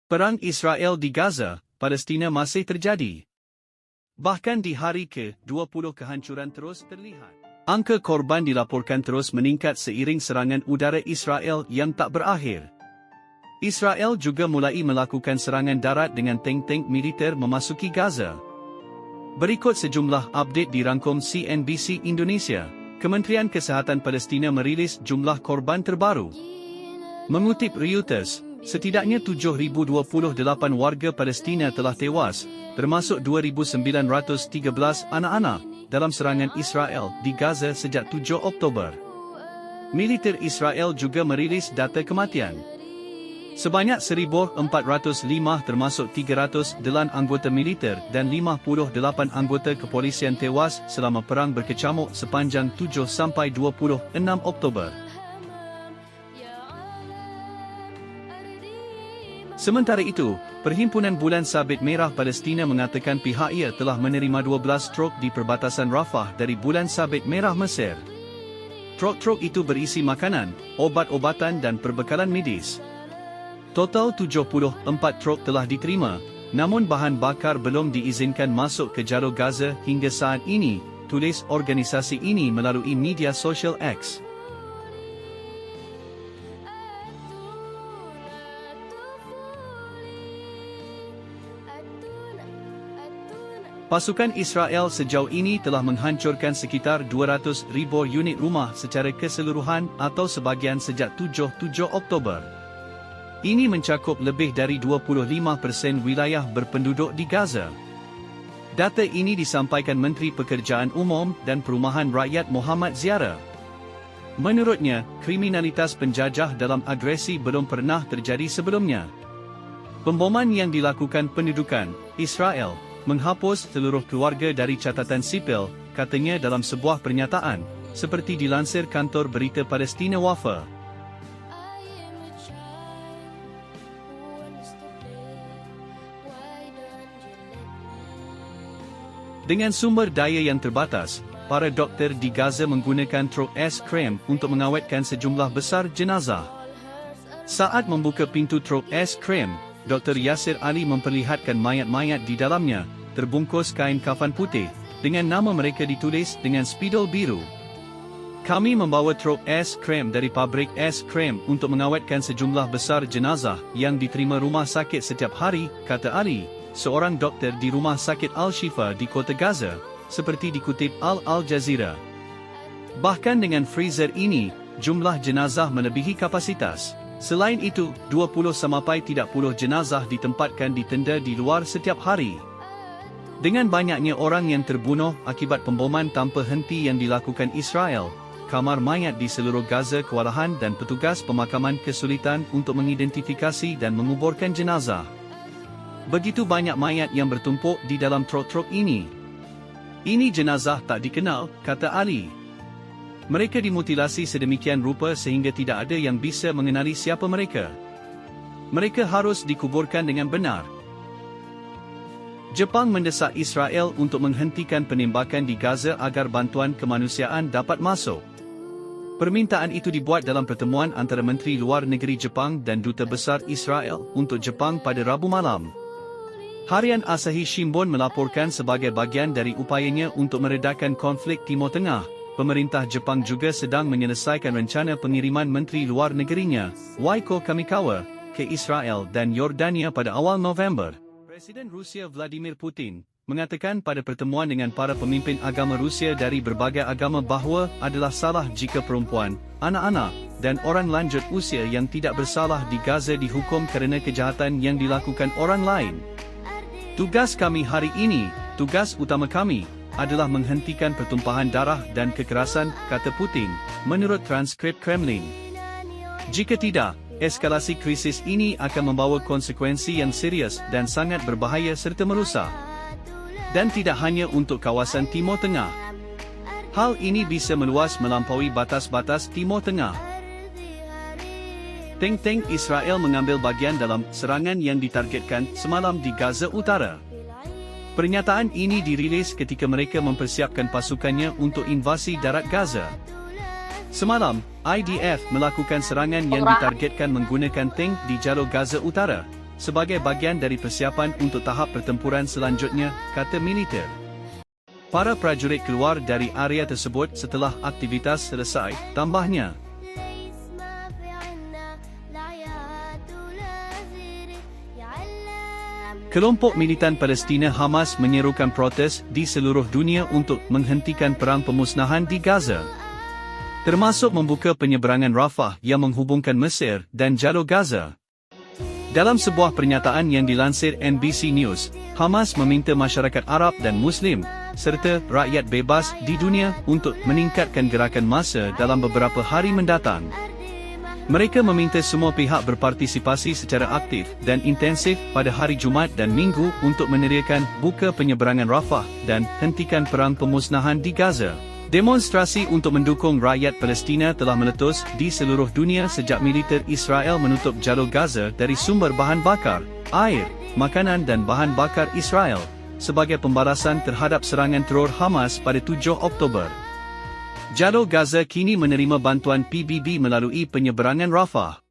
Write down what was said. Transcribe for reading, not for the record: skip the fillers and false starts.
Perang Israel di Gaza, Palestina masih terjadi. Bahkan di hari ke-20 kehancuran terus terlihat. Angka korban dilaporkan terus meningkat seiring serangan udara Israel yang tak berakhir. Israel juga mulai melakukan serangan darat dengan tank-tank militer memasuki Gaza. Berikut sejumlah update dirangkum CNBC Indonesia. Kementerian Kesihatan Palestina merilis jumlah korban terbaru. Mengutip Reuters, setidaknya 7,028 warga Palestina telah tewas, termasuk 2,913 anak-anak, dalam serangan Israel di Gaza sejak 7 Oktober. Militer Israel juga merilis data kematian. Sebanyak 1,405 termasuk 309 anggota militer dan 58 anggota kepolisian tewas selama perang berkecamuk sepanjang 7 sampai 26 Oktober. Sementara itu, Perhimpunan Bulan Sabit Merah Palestina mengatakan pihaknya telah menerima 12 truk di perbatasan Rafah dari Bulan Sabit Merah Mesir. Truk-truk itu berisi makanan, obat-obatan dan perbekalan medis. Total 74 truk telah diterima, namun bahan bakar belum diizinkan masuk ke jalur Gaza hingga saat ini, tulis organisasi ini melalui media sosial X. Pasukan Israel sejauh ini telah menghancurkan sekitar 200,000 unit rumah secara keseluruhan atau sebahagian sejak 7 Oktober. Ini mencakup lebih dari 25% wilayah berpenduduk di Gaza. Data ini disampaikan Menteri Pekerjaan Umum dan Perumahan Rakyat Muhammad Ziara. Menurutnya, kriminalitas penjajah dalam agresi belum pernah terjadi sebelumnya. Pemboman yang dilakukan pendudukan Israel menghapus seluruh keluarga dari catatan sipil, katanya dalam sebuah pernyataan, seperti dilansir kantor berita Palestina Wafa. Dengan sumber daya yang terbatas, para doktor di Gaza menggunakan truk es krim untuk mengawetkan sejumlah besar jenazah. Saat membuka pintu truk es krim, Dr. Yasir Ali memperlihatkan mayat-mayat di dalamnya, terbungkus kain kafan putih, dengan nama mereka ditulis dengan spidol biru. Kami membawa truk es krim dari pabrik es krim untuk mengawetkan sejumlah besar jenazah yang diterima rumah sakit setiap hari, kata Ali, seorang doktor di Rumah Sakit Al-Shifa di kota Gaza, seperti dikutip Al Jazeera. Bahkan dengan freezer ini, jumlah jenazah melebihi kapasitas. Selain itu, 20-30 jenazah ditempatkan di tenda di luar setiap hari. Dengan banyaknya orang yang terbunuh akibat pemboman tanpa henti yang dilakukan Israel, kamar mayat di seluruh Gaza kewalahan dan petugas pemakaman kesulitan untuk mengidentifikasi dan menguburkan jenazah. Begitu banyak mayat yang bertumpuk di dalam truk-truk ini. Ini jenazah tak dikenal, kata Ali. Mereka dimutilasi sedemikian rupa sehingga tidak ada yang bisa mengenali siapa mereka. Mereka harus dikuburkan dengan benar. Jepang mendesak Israel untuk menghentikan penembakan di Gaza agar bantuan kemanusiaan dapat masuk. Permintaan itu dibuat dalam pertemuan antara Menteri Luar Negeri Jepang dan Duta Besar Israel untuk Jepang pada Rabu malam. Harian Asahi Shimbun melaporkan sebagai bagian dari upayanya untuk meredakan konflik Timur Tengah, pemerintah Jepang juga sedang menyelesaikan rencana pengiriman Menteri Luar Negerinya, Waiko Kamikawa, ke Israel dan Yordania pada awal November. Presiden Rusia Vladimir Putin mengatakan pada pertemuan dengan para pemimpin agama Rusia dari berbagai agama bahawa adalah salah jika perempuan, anak-anak, dan orang lanjut usia yang tidak bersalah di Gaza dihukum kerana kejahatan yang dilakukan orang lain. Tugas kami hari ini, tugas utama kami, adalah menghentikan pertumpahan darah dan kekerasan, kata Putin, menurut transkrip Kremlin. Jika tidak, eskalasi krisis ini akan membawa konsekuensi yang serius dan sangat berbahaya serta merusak. Dan tidak hanya untuk kawasan Timur Tengah. Hal ini bisa meluas melampaui batas-batas Timur Tengah. Tank-tank Israel mengambil bagian dalam serangan yang ditargetkan semalam di Gaza Utara. Pernyataan ini dirilis ketika mereka mempersiapkan pasukannya untuk invasi darat Gaza. Semalam, IDF melakukan serangan yang ditargetkan menggunakan tank di jalur Gaza Utara, sebagai bahagian dari persiapan untuk tahap pertempuran selanjutnya, kata militer. Para prajurit keluar dari area tersebut setelah aktivitas selesai, tambahnya. Kelompok militan Palestin Hamas menyerukan protes di seluruh dunia untuk menghentikan perang pemusnahan di Gaza, termasuk membuka penyeberangan Rafah yang menghubungkan Mesir dan jalur Gaza. Dalam sebuah pernyataan yang dilansir NBC News, Hamas meminta masyarakat Arab dan Muslim, serta rakyat bebas di dunia untuk meningkatkan gerakan massa dalam beberapa hari mendatang. Mereka meminta semua pihak berpartisipasi secara aktif dan intensif pada hari Jumaat dan Minggu untuk meneriakan buka penyeberangan Rafah dan hentikan perang pemusnahan di Gaza. Demonstrasi untuk mendukung rakyat Palestin telah meletus di seluruh dunia sejak militer Israel menutup jalur Gaza dari sumber bahan bakar, air, makanan dan bahan bakar Israel, sebagai pembalasan terhadap serangan teror Hamas pada 7 Oktober. Jalur Gaza kini menerima bantuan PBB melalui penyeberangan Rafah.